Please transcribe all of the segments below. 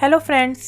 Hello friends,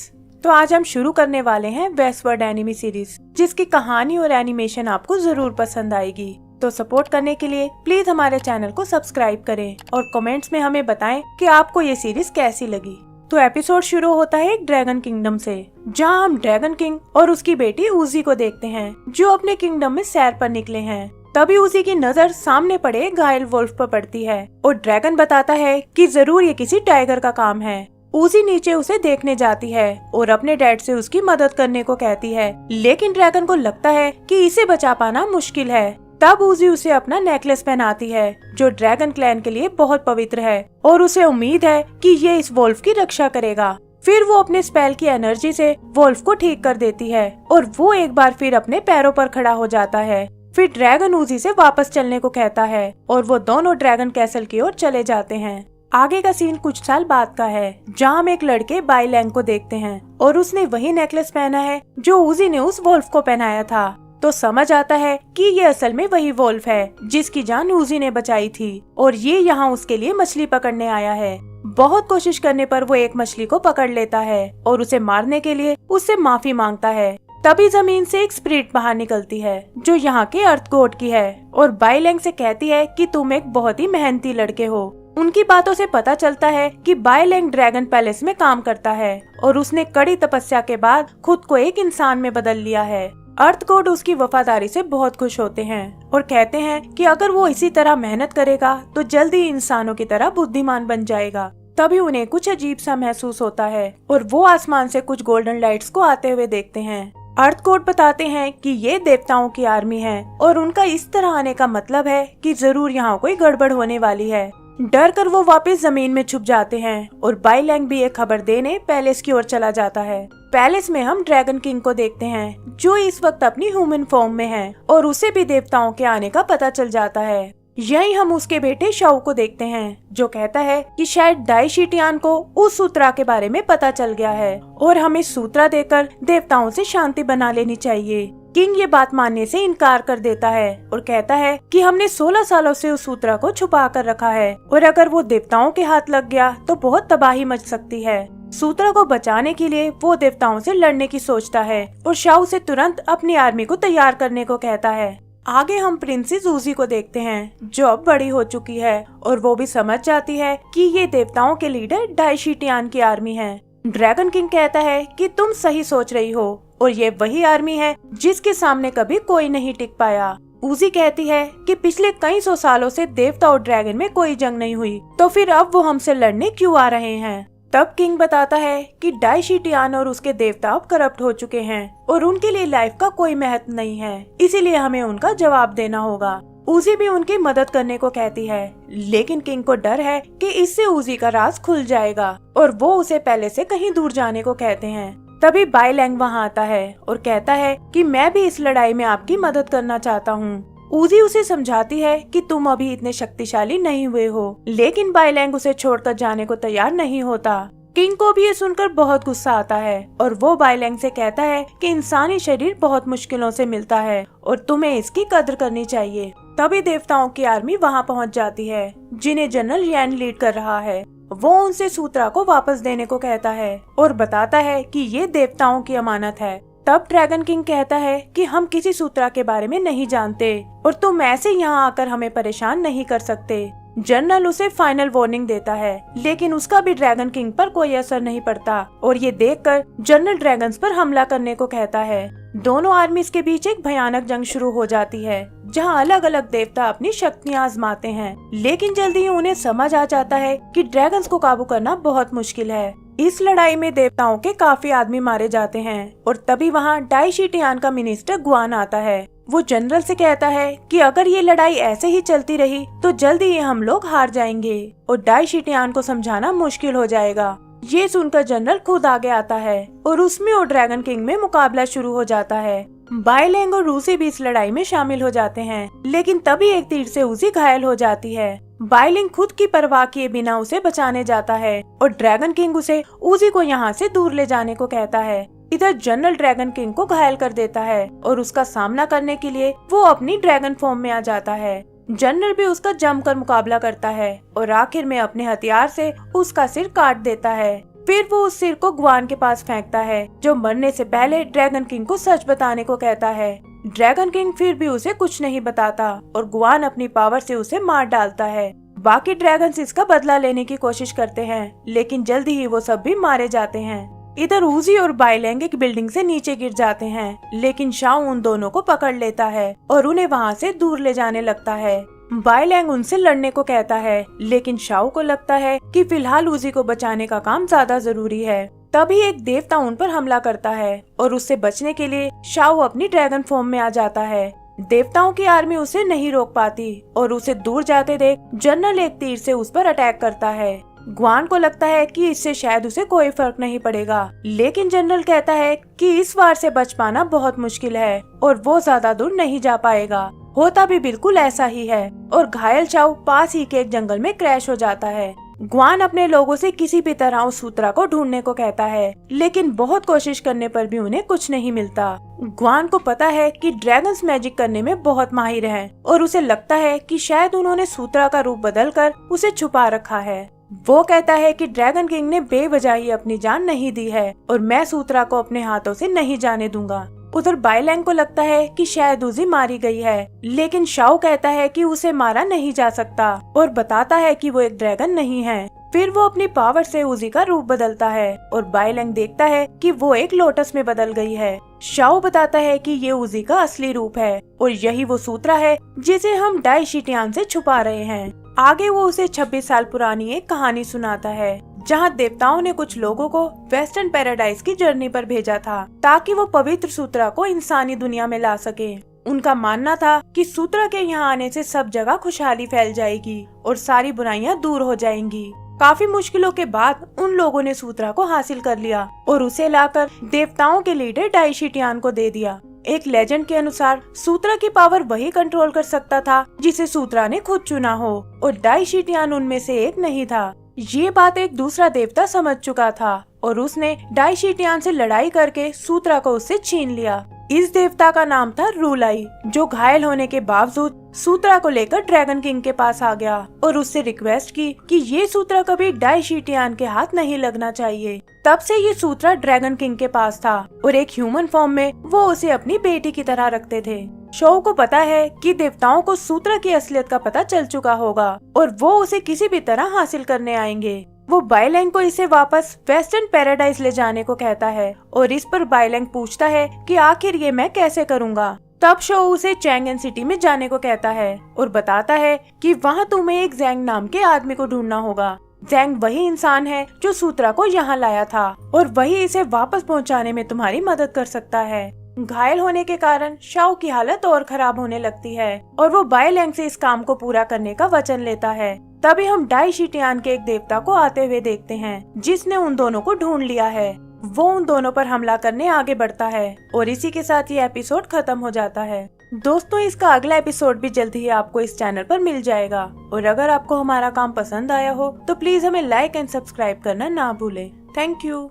तो आज हम शुरू करने वाले हैं वेस्टवर्ल्ड एनिमी सीरीज, जिसकी कहानी और एनिमेशन आपको जरूर पसंद आएगी। तो सपोर्ट करने के लिए प्लीज हमारे चैनल को सब्सक्राइब करें और कमेंट्स में हमें बताएं कि आपको ये सीरीज कैसी लगी। तो एपिसोड शुरू होता है एक ड्रैगन किंगडम से, जहां हम ड्रैगन किंग और उसकी बेटी उजी को देखते हैं, जो अपने किंगडम में सैर पर निकले हैं। तभी उसी की नजर सामने पड़े घायल वुल्फ पर पड़ती है और ड्रैगन बताता है कि जरूर ये किसी टाइगर का काम है। उसी नीचे उसे देखने जाती है और अपने डैड से उसकी मदद करने को कहती है, लेकिन ड्रैगन को लगता है कि इसे बचा पाना मुश्किल है। तब उजी उसे अपना नेकलेस पहनाती है, जो ड्रैगन क्लैन के लिए बहुत पवित्र है और उसे उम्मीद है कि ये इस वुल्फ की रक्षा करेगा। फिर वो अपने स्पेल की एनर्जी से वुल्फ को ठीक कर देती है और वो एक बार फिर अपने पैरों पर खड़ा हो जाता है। फिर ड्रैगन उजी से वापस चलने को कहता है और वो दोनों ड्रैगन कैसल की ओर चले जाते हैं। आगे का सीन कुछ साल बाद का है, जहाँ हम एक लड़के बाई लैंग को देखते हैं और उसने वही नेकलेस पहना है जो उजी ने उस वुल्फ को पहनाया था। तो समझ आता है कि ये असल में वही वुल्फ है जिसकी जान उजी ने बचाई थी और ये यहाँ उसके लिए मछली पकड़ने आया है। बहुत कोशिश करने पर वो एक मछली को पकड़ लेता है और उसे मारने के लिए उससे माफी मांगता है। तभी जमीन से एक स्पिरिट बाहर निकलती है, जो यहाँ के अर्थ गॉड की है और बाई लैंग से कहती है कि तुम एक बहुत ही मेहनती लड़के हो। उनकी बातों से पता चलता है कि बाई लैंग ड्रैगन पैलेस में काम करता है और उसने कड़ी तपस्या के बाद खुद को एक इंसान में बदल लिया है। अर्थ गॉड उसकी वफादारी से बहुत खुश होते हैं और कहते हैं कि अगर वो इसी तरह मेहनत करेगा तो जल्दी ही इंसानों की तरह बुद्धिमान बन जाएगा। तभी उन्हें कुछ अजीब सा महसूस होता है और वो आसमान से कुछ गोल्डन लाइट्स को आते हुए देखते हैं। अर्थ गॉड बताते हैं कि ये देवताओं की आर्मी है और उनका इस तरह आने का मतलब है कि जरूर यहाँ कोई गड़बड़ होने वाली है। डर कर वो वापस जमीन में छुप जाते हैं और बाई लैंग भी एक खबर देने पैलेस की ओर चला जाता है। पैलेस में हम ड्रैगन किंग को देखते हैं, जो इस वक्त अपनी ह्यूमन फॉर्म में है और उसे भी देवताओं के आने का पता चल जाता है। यहीं हम उसके बेटे शाओ को देखते हैं, जो कहता है कि शायद डाई शीटियान को उस सूत्रा के बारे में पता चल गया है और हमें सूत्रा देकर देवताओं से शांति बना लेनी चाहिए। किंग ये बात मानने से इनकार कर देता है और कहता है कि हमने 16 सालों से उस सूत्रा को छुपा कर रखा है और अगर वो देवताओं के हाथ लग गया तो बहुत तबाही मच सकती है। सूत्रा को बचाने के लिए वो देवताओं से लड़ने की सोचता है और शाओ से तुरंत अपनी आर्मी को तैयार करने को कहता है। आगे हम प्रिंसेस उजी को देखते हैं, जो अब बड़ी हो चुकी है और वो भी समझ जाती है कि ये देवताओं के लीडर डाई शीटियान की आर्मी है। ड्रैगन किंग कहता है कि तुम सही सोच रही हो और ये वही आर्मी है जिसके सामने कभी कोई नहीं टिक पाया। उजी कहती है कि पिछले कई सौ सालों से देवता और ड्रैगन में कोई जंग नहीं हुई, तो फिर अब वो हमसे लड़ने क्यों आ रहे हैं। तब किंग बताता है कि डाई शीटियान और उसके देवता अब करप्ट हो चुके हैं और उनके लिए लाइफ का कोई महत्व नहीं है, इसीलिए हमें उनका जवाब देना होगा। उजी भी उनकी मदद करने को कहती है, लेकिन किंग को डर है कि इससे उजी का राज खुल जाएगा और वो उसे पहले से कहीं दूर जाने को कहते हैं। तभी बाई लैंग वहाँ आता है और कहता है कि मैं भी इस लड़ाई में आपकी मदद करना चाहता हूँ। उजी उसे समझाती है कि तुम अभी इतने शक्तिशाली नहीं हुए हो, लेकिन बाई लैंग उसे छोड़कर जाने को तैयार नहीं होता। किंग को भी ये सुनकर बहुत गुस्सा आता है और वो बाई लैंग से कहता है कि इंसानी शरीर बहुत मुश्किलों से मिलता है और तुम्हें इसकी कद्र करनी चाहिए। तभी देवताओं की आर्मी वहाँ पहुँच जाती है, जिन्हें जनरल यैन लीड कर रहा है। वो उनसे सूत्रा को वापस देने को कहता है और बताता है कि ये देवताओं की अमानत है। तब ड्रैगन किंग कहता है कि हम किसी सूत्रा के बारे में नहीं जानते और तुम ऐसे यहाँ आकर हमें परेशान नहीं कर सकते। जनरल उसे फाइनल वार्निंग देता है, लेकिन उसका भी ड्रैगन किंग पर कोई असर नहीं पड़ता और ये देखकर जनरल ड्रैगन्स पर हमला करने को कहता है। दोनों आर्मीज के बीच एक भयानक जंग शुरू हो जाती है, जहां अलग अलग देवता अपनी शक्तियां आजमाते हैं, लेकिन जल्दी ही उन्हें समझ आ जाता है कि ड्रैगन्स को काबू करना बहुत मुश्किल है। इस लड़ाई में देवताओं के काफी आदमी मारे जाते हैं और तभी वहाँ डाई शीटियान का मिनिस्टर गुआन आता है। वो जनरल से कहता है कि अगर ये लड़ाई ऐसे ही चलती रही तो जल्दी ही हम लोग हार जाएंगे और डाई शीटियान को समझाना मुश्किल हो जाएगा। ये सुनकर जनरल खुद आगे आता है और उसमें और ड्रैगन किंग में मुकाबला शुरू हो जाता है। बाई लैंग और रूसी भी इस लड़ाई में शामिल हो जाते हैं, लेकिन तभी एक तीर से उसी घायल हो जाती है। बाई लैंग खुद की परवाह किए बिना उसे बचाने जाता है और ड्रैगन किंग उसे उजी को यहाँ से दूर ले जाने को कहता है। इधर जनरल ड्रैगन किंग को घायल कर देता है और उसका सामना करने के लिए वो अपनी ड्रैगन फॉर्म में आ जाता है। जनरल भी उसका जमकर मुकाबला करता है और आखिर में अपने हथियार से उसका सिर काट देता है। फिर वो उस सिर को ग्वान के पास फेंकता है, जो मरने से पहले ड्रैगन किंग को सच बताने को कहता है। ड्रैगन किंग फिर भी उसे कुछ नहीं बताता और ग्वान अपनी पावर से उसे मार डालता है। बाकी ड्रैगन्स इसका बदला लेने की कोशिश करते हैं, लेकिन जल्दी ही वो सब भी मारे जाते हैं। इधर उजी और बाइलैंग एक बिल्डिंग से नीचे गिर जाते हैं, लेकिन शाओ उन दोनों को पकड़ लेता है और उन्हें वहाँ से दूर ले जाने लगता है। बाइलैंग उनसे लड़ने को कहता है, लेकिन शाओ को लगता है कि फिलहाल उजी को बचाने का काम ज्यादा जरूरी है। तभी एक देवता उन पर हमला करता है और उससे बचने के लिए शाओ अपनी ड्रैगन फॉर्म में आ जाता है। देवताओं की आर्मी उसे नहीं रोक पाती और उसे दूर जाते देख जनरल एक तीर से उस पर अटैक करता है। ग्वान को लगता है कि इससे शायद उसे कोई फर्क नहीं पड़ेगा, लेकिन जनरल कहता है कि इस वार से बच पाना बहुत मुश्किल है और वो ज्यादा दूर नहीं जा पाएगा। होता भी बिल्कुल ऐसा ही है और घायल शाओ पास ही के एक जंगल में क्रैश हो जाता है। ग्वान अपने लोगों से किसी भी तरह उस सूत्रा को ढूंढने को कहता है, लेकिन बहुत कोशिश करने पर भी उन्हें कुछ नहीं मिलता। ग्वान को पता है कि ड्रैगन्स मैजिक करने में बहुत माहिर हैं और उसे लगता है कि शायद उन्होंने सूत्रा का रूप बदलकर उसे छुपा रखा है। वो कहता है कि ड्रैगन किंग ने बेवजह ही अपनी जान नहीं दी है और मैं सूत्रा को अपने हाथों से नहीं जाने दूंगा। उधर बाइलैंग को लगता है कि शायद उजी मारी गई है, लेकिन शाओ कहता है कि उसे मारा नहीं जा सकता और बताता है कि वो एक ड्रैगन नहीं है। फिर वो अपनी पावर से उजी का रूप बदलता है और बाइलैंग देखता है कि वो एक लोटस में बदल गई है। शाओ बताता है कि ये उजी का असली रूप है और यही वो सूत्रा है जिसे हम डाई शीटियान से छुपा रहे हैं। आगे वो उसे 26 साल पुरानी एक कहानी सुनाता है, जहाँ देवताओं ने कुछ लोगों को वेस्टर्न पैराडाइज की जर्नी पर भेजा था ताकि वो पवित्र सूत्रा को इंसानी दुनिया में ला सके। उनका मानना था कि सूत्रा के यहाँ आने से सब जगह खुशहाली फैल जाएगी और सारी बुराइयां दूर हो जाएंगी। काफी मुश्किलों के बाद उन लोगों ने सूत्रा को हासिल कर लिया और उसे लाकर देवताओं के लीडर डाई शीटियान को दे दिया। एक लेजेंड के अनुसार सूत्रा की पावर वही कंट्रोल कर सकता था जिसे सूत्रा ने खुद चुना हो और डाई शीटियान उनमें से एक नहीं था। ये बात एक दूसरा देवता समझ चुका था और उसने डाई शीटियान से लड़ाई करके सूत्रा को उससे छीन लिया। इस देवता का नाम था रूलाई, जो घायल होने के बावजूद सूत्रा को लेकर ड्रैगन किंग के पास आ गया और उससे रिक्वेस्ट की कि ये सूत्रा कभी डाई शीटियान के हाथ नहीं लगना चाहिए। तब से ये सूत्रा ड्रैगन किंग के पास था और एक ह्यूमन फॉर्म में वो उसे अपनी बेटी की तरह रखते थे। शाओ को पता है कि देवताओं को सूत्रा की असलियत का पता चल चुका होगा और वो उसे किसी भी तरह हासिल करने आएंगे। वो बाइलैंग को इसे वापस वेस्टर्न पैराडाइज ले जाने को कहता है और इस पर बाइलैंग पूछता है कि आखिर ये मैं कैसे करूँगा। तब शाओ उसे चैंगन सिटी में जाने को कहता है और बताता है कि वहाँ तुम्हें एक जैंग नाम के आदमी को ढूंढना होगा। जैंग वही इंसान है जो सूत्रा को यहाँ लाया था और वही इसे वापस पहुँचाने में तुम्हारी मदद कर सकता है। घायल होने के कारण शाओ की हालत और खराब होने लगती है और वो बाइलैंग से इस काम को पूरा करने का वचन लेता है। तभी हम डाई शीटियान के एक देवता को आते हुए देखते हैं, जिसने उन दोनों को ढूंढ लिया है। वो उन दोनों पर हमला करने आगे बढ़ता है और इसी के साथ ये एपिसोड खत्म हो जाता है। दोस्तों, इसका अगला एपिसोड भी जल्द ही आपको इस चैनल पर मिल जाएगा और अगर आपको हमारा काम पसंद आया हो तो प्लीज हमें लाइक एंड सब्सक्राइब करना ना भूलें। Thank you.